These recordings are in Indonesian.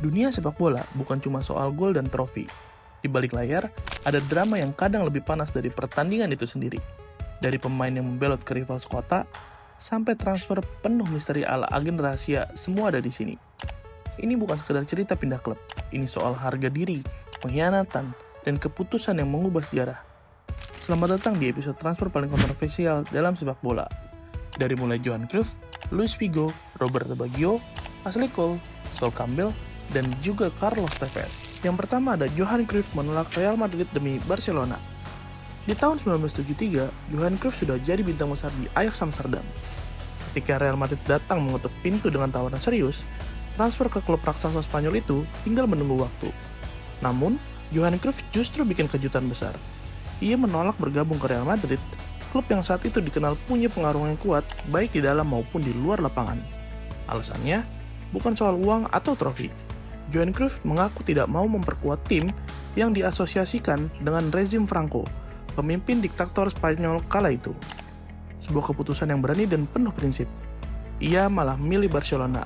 Dunia sepak bola bukan cuma soal gol dan trofi. Di balik layar, ada drama yang kadang lebih panas dari pertandingan itu sendiri. Dari pemain yang membelot ke rival sekota, sampai transfer penuh misteri ala agen rahasia, semua ada di sini. Ini bukan sekedar cerita pindah klub, ini soal harga diri, pengkhianatan, dan keputusan yang mengubah sejarah. Selamat datang di episode transfer paling kontroversial dalam sepak bola. Dari mulai Johan Cruyff, Luis Figo, Roberto Baggio, Ashley Cole, Sol Campbell, dan juga Carlos Tevez. Yang pertama ada Johan Cruyff menolak Real Madrid demi Barcelona. Di tahun 1973, Johan Cruyff sudah jadi bintang besar di Ajax Amsterdam. Ketika Real Madrid datang mengetuk pintu dengan tawaran serius, transfer ke klub raksasa Spanyol itu tinggal menunggu waktu. Namun, Johan Cruyff justru bikin kejutan besar. Ia menolak bergabung ke Real Madrid, klub yang saat itu dikenal punya pengaruh yang kuat baik di dalam maupun di luar lapangan. Alasannya, bukan soal uang atau trofi. Johan Cruyff mengaku tidak mau memperkuat tim yang diasosiasikan dengan rezim Franco, pemimpin diktator Spanyol kala itu. Sebuah keputusan yang berani dan penuh prinsip. Ia malah milih Barcelona,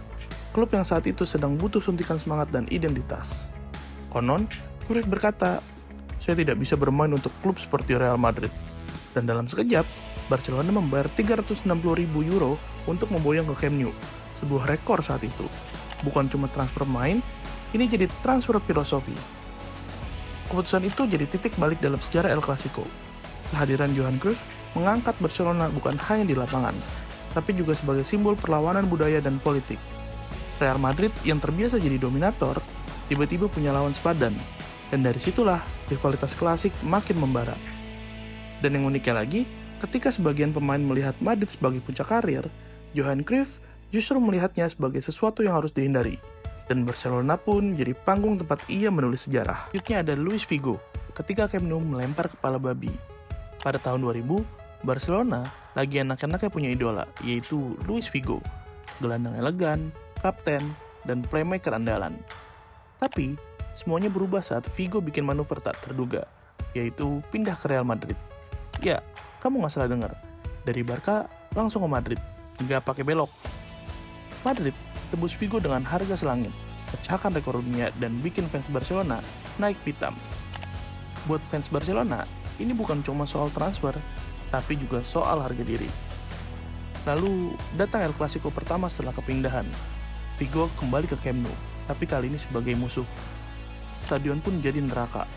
klub yang saat itu sedang butuh suntikan semangat dan identitas. Konon, Cruyff berkata, "Saya tidak bisa bermain untuk klub seperti Real Madrid." Dan dalam sekejap, Barcelona membayar 360.000 euro untuk memboyong ke Camp Nou, sebuah rekor saat itu. Bukan cuma transfer pemain, ini jadi transfer filosofi. Keputusan itu jadi titik balik dalam sejarah El Clasico. Kehadiran Johan Cruyff mengangkat Barcelona bukan hanya di lapangan, tapi juga sebagai simbol perlawanan budaya dan politik. Real Madrid yang terbiasa jadi dominator, tiba-tiba punya lawan sepadan, dan dari situlah rivalitas klasik makin membara. Dan yang uniknya lagi, ketika sebagian pemain melihat Madrid sebagai puncak karir, Johan Cruyff justru melihatnya sebagai sesuatu yang harus dihindari. Dan Barcelona pun jadi panggung tempat ia menulis sejarah. Selanjutnya ada Luis Figo, ketika Camp Nou melempar kepala babi. Pada tahun 2000, Barcelona lagi enak-enaknya punya idola, yaitu Luis Figo. Gelandang elegan, kapten, dan playmaker andalan. Tapi, semuanya berubah saat Figo bikin manuver tak terduga, yaitu pindah ke Real Madrid. Ya, kamu nggak salah dengar. Dari Barca langsung ke Madrid, nggak pakai belok. Madrid tebus Figo dengan harga selangit, pecahkan rekor dunia dan bikin fans Barcelona naik pitam. Buat fans Barcelona, ini bukan cuma soal transfer, tapi juga soal harga diri. Lalu, datang El Clasico pertama setelah kepindahan. Figo kembali ke Camp Nou, tapi kali ini sebagai musuh. Stadion pun jadi neraka.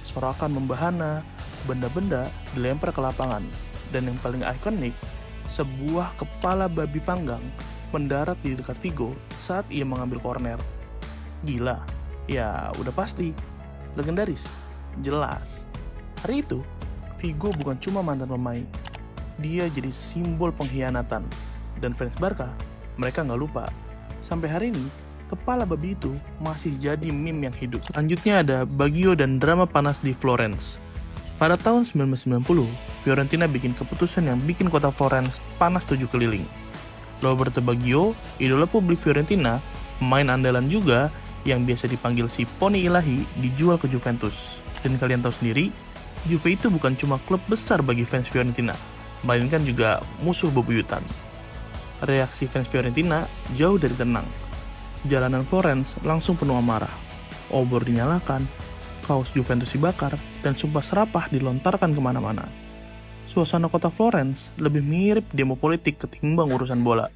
Sorakan membahana, benda-benda dilempar ke lapangan, dan yang paling ikonik, sebuah kepala babi panggang mendarat di dekat Figo saat ia mengambil corner. Gila, ya udah pasti. Legendaris, jelas. Hari itu, Figo bukan cuma mantan pemain, dia jadi simbol pengkhianatan. Dan fans Barca, mereka nggak lupa. Sampai hari ini, kepala babi itu masih jadi meme yang hidup. Selanjutnya ada Baggio dan drama panas di Florence. Pada tahun 1990, Fiorentina bikin keputusan yang bikin kota Florence panas 7 keliling. Roberto Baggio, idola publik Fiorentina, pemain andalan juga yang biasa dipanggil si Poni Ilahi, dijual ke Juventus. Dan kalian tahu sendiri, Juve itu bukan cuma klub besar bagi fans Fiorentina, melainkan juga musuh bebuyutan. Reaksi fans Fiorentina jauh dari tenang. Jalanan Florence langsung penuh amarah. Obor dinyalakan, kaos Juventus dibakar, dan sumpah serapah dilontarkan kemana-mana. Suasana kota Florence lebih mirip demo politik ketimbang urusan bola.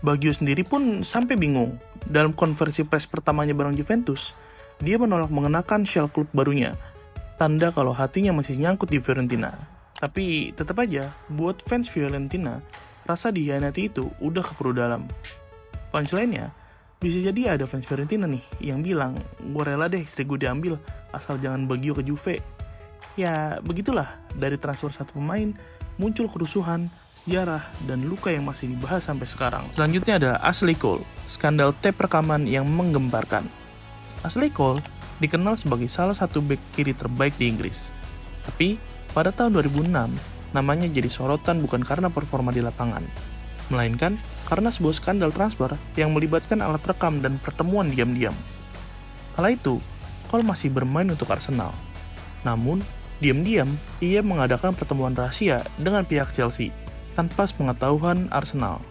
Baggio sendiri pun sampai bingung. Dalam konversi pers pertamanya bareng Juventus, dia menolak mengenakan syal klub barunya, tanda kalau hatinya masih nyangkut di Fiorentina. Tapi tetap aja, buat fans Fiorentina, rasa dihianati itu udah keburu dalam. Punchline-nya, bisa jadi ada fans Fiorentina nih yang bilang, "Gue rela deh istri gue diambil, asal jangan Baggio ke Juve." Ya, begitulah, dari transfer satu pemain, muncul kerusuhan, sejarah, dan luka yang masih dibahas sampai sekarang. Selanjutnya ada Ashley Cole, skandal tape rekaman yang menggemparkan. Ashley Cole dikenal sebagai salah satu bek kiri terbaik di Inggris. Tapi, pada tahun 2006, namanya jadi sorotan bukan karena performa di lapangan, melainkan karena sebuah skandal transfer yang melibatkan alat rekam dan pertemuan diam-diam. Kala itu, Cole masih bermain untuk Arsenal. Namun, diam-diam, ia mengadakan pertemuan rahasia dengan pihak Chelsea tanpa sepengetahuan Arsenal.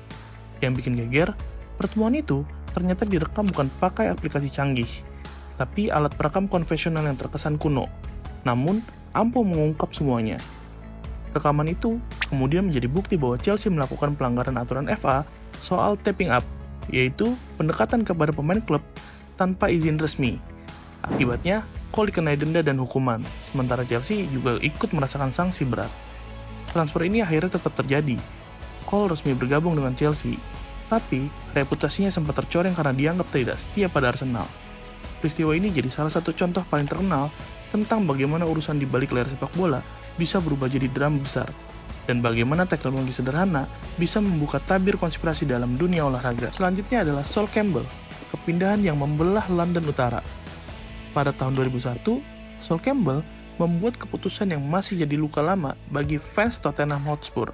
Yang bikin geger, pertemuan itu ternyata direkam bukan pakai aplikasi canggih, tapi alat perekam konvensional yang terkesan kuno, namun ampuh mengungkap semuanya. Rekaman itu kemudian menjadi bukti bahwa Chelsea melakukan pelanggaran aturan FA soal tapping up, yaitu pendekatan kepada pemain klub tanpa izin resmi. Akibatnya, Cole dikenai denda dan hukuman, sementara Chelsea juga ikut merasakan sanksi berat. Transfer ini akhirnya tetap terjadi. Cole resmi bergabung dengan Chelsea, tapi reputasinya sempat tercoreng karena dianggap tidak setia pada Arsenal. Peristiwa ini jadi salah satu contoh paling terkenal tentang bagaimana urusan di balik layar sepak bola bisa berubah jadi drama besar, dan bagaimana teknologi sederhana bisa membuka tabir konspirasi dalam dunia olahraga. Selanjutnya adalah Sol Campbell, kepindahan yang membelah London Utara. Pada tahun 2001, Sol Campbell membuat keputusan yang masih jadi luka lama bagi fans Tottenham Hotspur,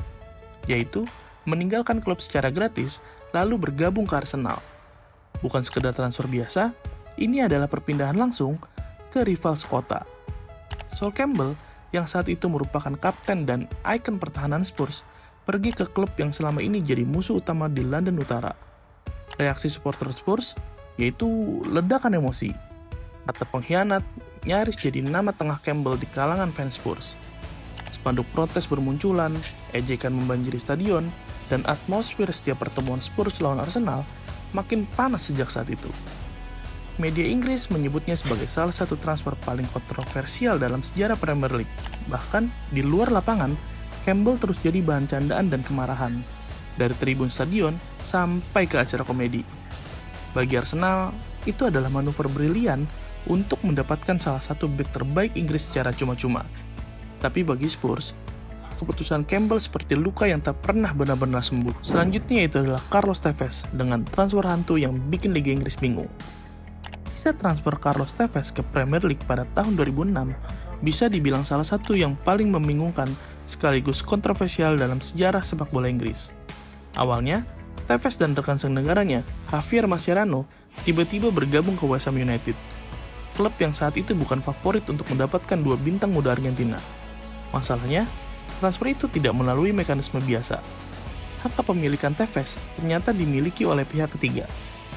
yaitu meninggalkan klub secara gratis lalu bergabung ke Arsenal. Bukan sekedar transfer biasa, ini adalah perpindahan langsung ke rival sekota. Sol Campbell yang saat itu merupakan kapten dan ikon pertahanan Spurs pergi ke klub yang selama ini jadi musuh utama di London Utara. Reaksi supporter Spurs yaitu ledakan emosi. Kata pengkhianat nyaris jadi nama tengah Campbell di kalangan fans Spurs. Spanduk protes bermunculan, ejekan membanjiri stadion, dan atmosfer setiap pertemuan Spurs lawan Arsenal makin panas sejak saat itu. Media Inggris menyebutnya sebagai salah satu transfer paling kontroversial dalam sejarah Premier League. Bahkan, di luar lapangan, Campbell terus jadi bahan candaan dan kemarahan, dari tribun stadion sampai ke acara komedi. Bagi Arsenal, itu adalah manuver brilian untuk mendapatkan salah satu bek terbaik Inggris secara cuma-cuma. Tapi bagi Spurs, keputusan Campbell seperti luka yang tak pernah benar-benar sembuh. Selanjutnya itu adalah Carlos Tevez dengan transfer hantu yang bikin Liga Inggris bingung. Kisah transfer Carlos Tevez ke Premier League pada tahun 2006 bisa dibilang salah satu yang paling membingungkan sekaligus kontroversial dalam sejarah sepak bola Inggris. Awalnya, Tevez dan rekan senegaranya, Javier Mascherano, tiba-tiba bergabung ke West Ham United, klub yang saat itu bukan favorit untuk mendapatkan dua bintang muda Argentina. Masalahnya, transfer itu tidak melalui mekanisme biasa. Hak kepemilikan Tevez ternyata dimiliki oleh pihak ketiga,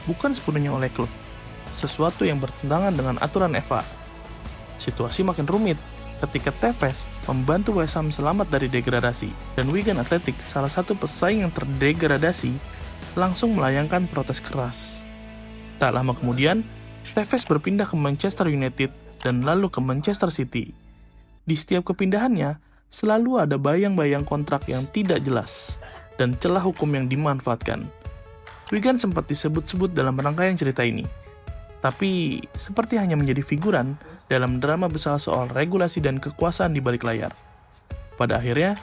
bukan sepenuhnya oleh klub, sesuatu yang bertentangan dengan aturan FA. Situasi makin rumit ketika Tevez membantu West Ham selamat dari degradasi, dan Wigan Athletic, salah satu pesaing yang terdegradasi, langsung melayangkan protes keras. Tak lama kemudian, Tevez berpindah ke Manchester United dan lalu ke Manchester City. Di setiap kepindahannya, selalu ada bayang-bayang kontrak yang tidak jelas dan celah hukum yang dimanfaatkan. Wigan sempat disebut-sebut dalam rangkaian cerita ini, tapi seperti hanya menjadi figuran dalam drama besar soal regulasi dan kekuasaan di balik layar. Pada akhirnya,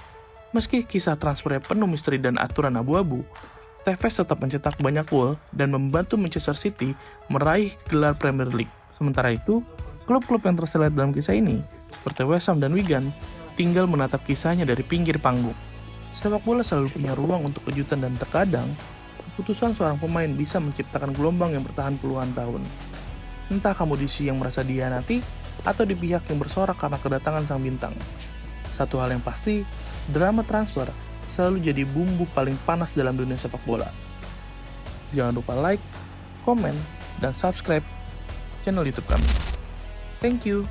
meski kisah transfernya penuh misteri dan aturan abu-abu, Tevez tetap mencetak banyak gol dan membantu Manchester City meraih gelar Premier League. Sementara itu, klub-klub yang terselet dalam kisah ini, seperti West Ham dan Wigan, tinggal menatap kisahnya dari pinggir panggung. Sepak bola selalu punya ruang untuk kejutan dan terkadang, keputusan seorang pemain bisa menciptakan gelombang yang bertahan puluhan tahun. Entah kamu di sisi yang merasa dihianati, atau di pihak yang bersorak karena kedatangan sang bintang. Satu hal yang pasti, drama transfer selalu jadi bumbu paling panas dalam dunia sepak bola. Jangan lupa like, komen, dan subscribe channel YouTube kami. Thank you.